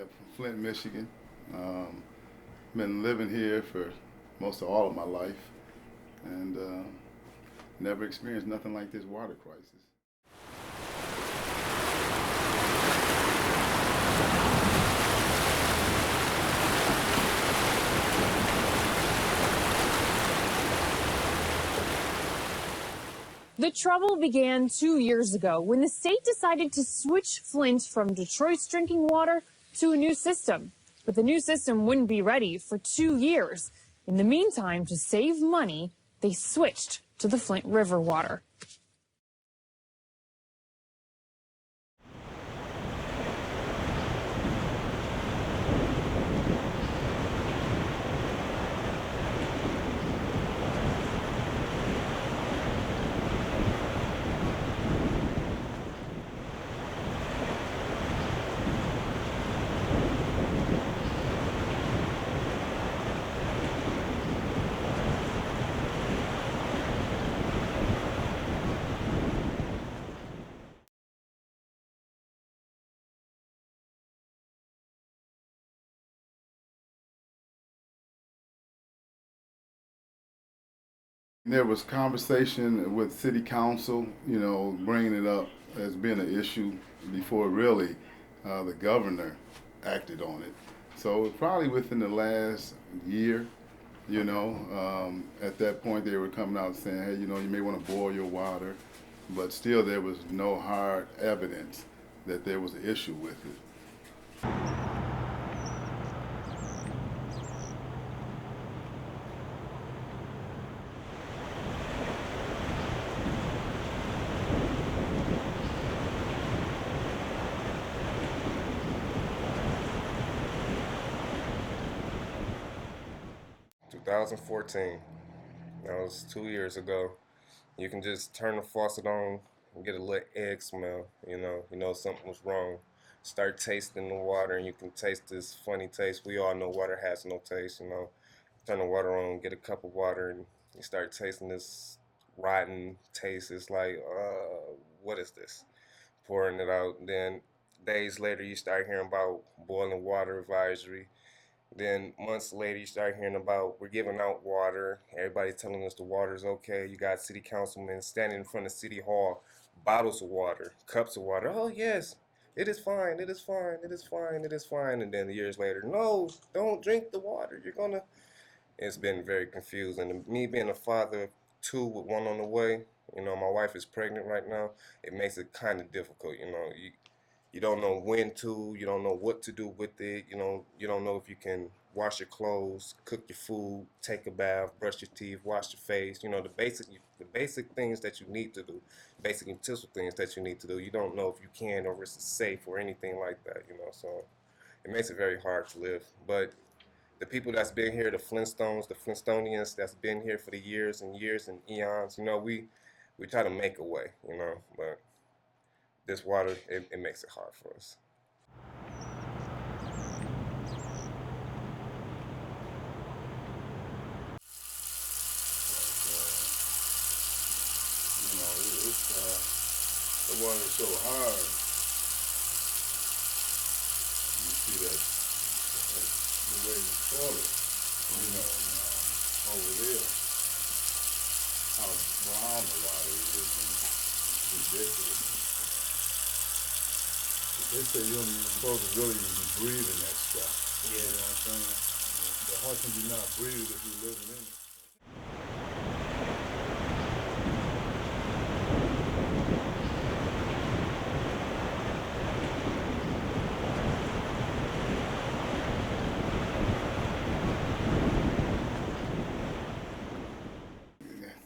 from Flint, Michigan. Been living here for most of all of my life, and never experienced nothing like this water crisis. The trouble began 2 years ago when the state decided to switch Flint from Detroit's drinking water to a new system. But the new system wouldn't be ready for 2 years. In the meantime, to save money, they switched to the Flint River water. There was conversation with city council, bringing it up as being an issue before really the governor acted on it. So probably within the last year, at that point they were coming out saying, hey, you may want to boil your water, but still there was no hard evidence that there was an issue with it. 2014. That was 2 years ago. You can just turn the faucet on and get a little egg smell. You know something was wrong. Start tasting the water, and you can taste this funny taste. We all know water has no taste. Turn the water on, get a cup of water, and you start tasting this rotten taste. It's like, what is this? Pouring it out. Then days later, you start hearing about boiling water advisory. Then months later, you start hearing about we're giving out water. Everybody's telling us the water's okay. You got city councilmen standing in front of City Hall, bottles of water, cups of water. Oh, yes, it is fine, it is fine, it is fine, it is fine. And then years later, no, don't drink the water. You're going to. It's been very confusing. And me being a father of two with one on the way, my wife is pregnant right now, it makes it kind of difficult. You don't know when to, you don't know what to do with it, you don't know if you can wash your clothes, cook your food, take a bath, brush your teeth, wash your face, the basic things that you need to do, basic utensil things that you need to do. You don't know if you can or it's safe or anything like that. So it makes it very hard to live. But the people that's been here, the Flintstones, the Flintstonians that's been here for the years and years and eons, we try to make a way, but this water, it makes it hard for us. The water's so hard. You see that the way you pour it, over there, how brown the water is, and it's ridiculous. They say you're supposed to really be breathing that stuff. Yeah. You know what I'm saying? But how can you not breathe if you're living in it?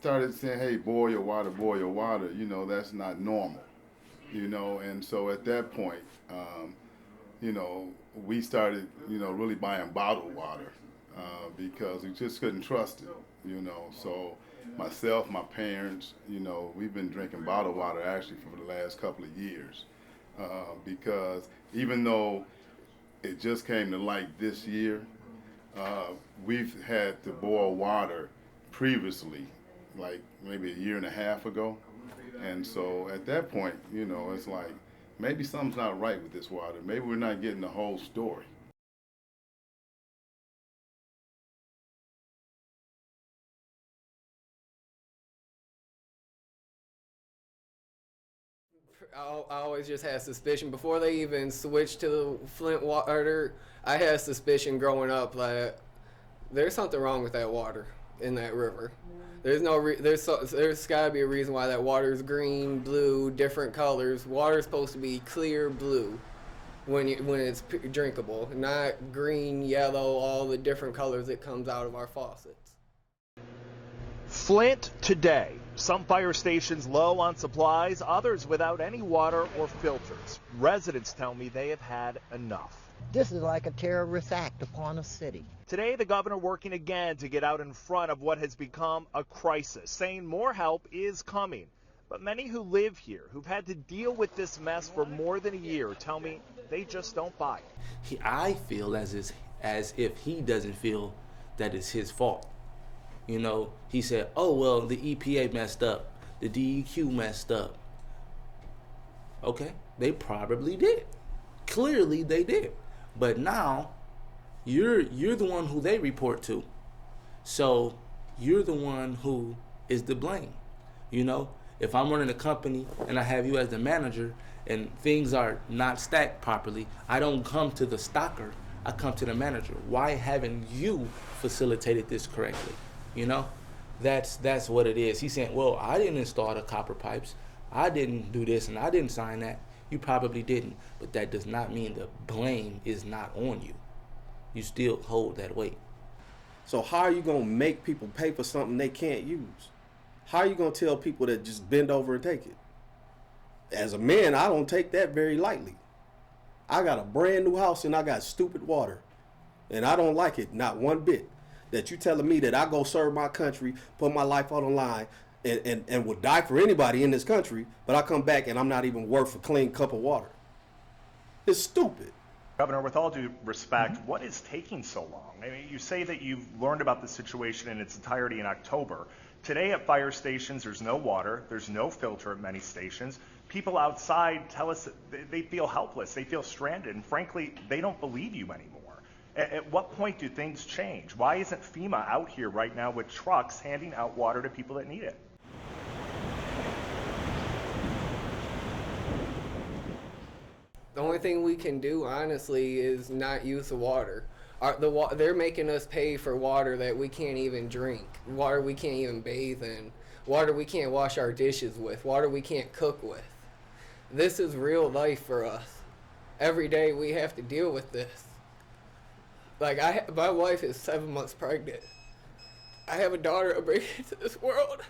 Started saying, hey, boil your water, that's not normal, and so at that point, you know, we started, really buying bottled water because we just couldn't trust it, so myself, my parents, we've been drinking bottled water actually for the last couple of years because even though it just came to light this year, we've had to boil water previously, like maybe a year and a half ago. And so at that point, it's like, maybe something's not right with this water. Maybe we're not getting the whole story. I always just had suspicion before they even switched to the Flint water. I had suspicion growing up that there's something wrong with that water in that river. There's got to be a reason why that water is green, blue, different colors. Water's supposed to be clear blue when it's drinkable, not green, yellow, all the different colors that comes out of our faucets. Flint today. Some fire stations low on supplies, others without any water or filters. Residents tell me they have had enough. This is like a terrorist act upon a city. Today, the governor working again to get out in front of what has become a crisis, saying more help is coming. But many who live here, who've had to deal with this mess for more than a year, tell me they just don't buy it. I feel as if he doesn't feel that it's his fault. You know, he said, oh, well, the EPA messed up, the DEQ messed up. Okay, they probably did. Clearly they did. But now you're the one who they report to. So you're the one who is to blame. You know, if I'm running a company and I have you as the manager and things are not stacked properly, I don't come to the stocker, I come to the manager. Why haven't you facilitated this correctly? You know, that's what it is. He's saying, well, I didn't install the copper pipes. I didn't do this and I didn't sign that. You probably didn't. But that does not mean the blame is not on you. You still hold that weight. So how are you going to make people pay for something they can't use? How are you going to tell people to just bend over and take it? As a man, I don't take that very lightly. I got a brand new house and I got stupid water. And I don't like it, not one bit. That you telling me that I go serve my country, put my life on the line, and would die for anybody in this country, but I come back and I'm not even worth a clean cup of water. It's stupid. Governor, with all due respect, what is taking so long? I mean, you say that you've learned about the situation in its entirety in October. Today at fire stations, there's no water, there's no filter at many stations. People outside tell us that they feel helpless, they feel stranded, and frankly, they don't believe you anymore. At what point do things change? Why isn't FEMA out here right now with trucks handing out water to people that need it? The only thing we can do, honestly, is not use the water. They're making us pay for water that we can't even drink, water we can't even bathe in, water we can't wash our dishes with, water we can't cook with. This is real life for us. Every day we have to deal with this. Like, my wife is 7 months pregnant. I have a daughter I'm bringing into this world.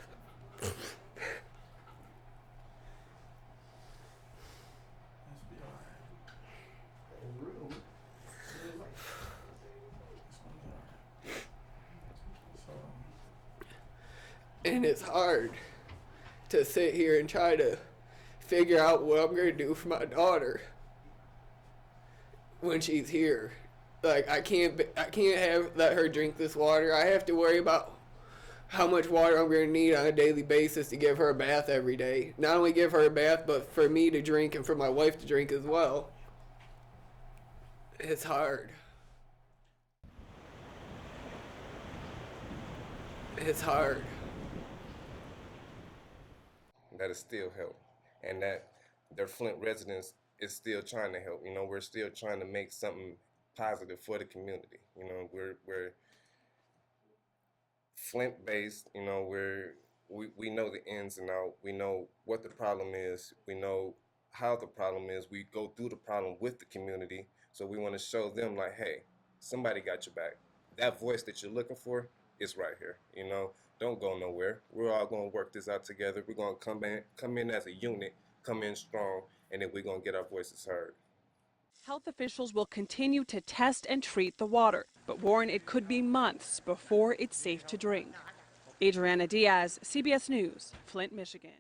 And it's hard to sit here and try to figure out what I'm going to do for my daughter when she's here. Like, I can't let her drink this water. I have to worry about how much water I'm going to need on a daily basis to give her a bath every day. Not only give her a bath, but for me to drink and for my wife to drink as well. It's hard. It's hard. That is still help, and that their Flint residents is still trying to help. You know, we're still trying to make something positive for the community. You know, we're Flint based. You know, we know the ins and outs. We know what the problem is. We know how the problem is. We go through the problem with the community. So we want to show them, like, hey, somebody got your back. That voice that you're looking for is right here. You know, don't go nowhere. We're all going to work this out together. We're going to come in as a unit, come in strong, and then we're going to get our voices heard. Health officials will continue to test and treat the water, but warn it could be months before it's safe to drink. Adriana Diaz, CBS News, Flint, Michigan.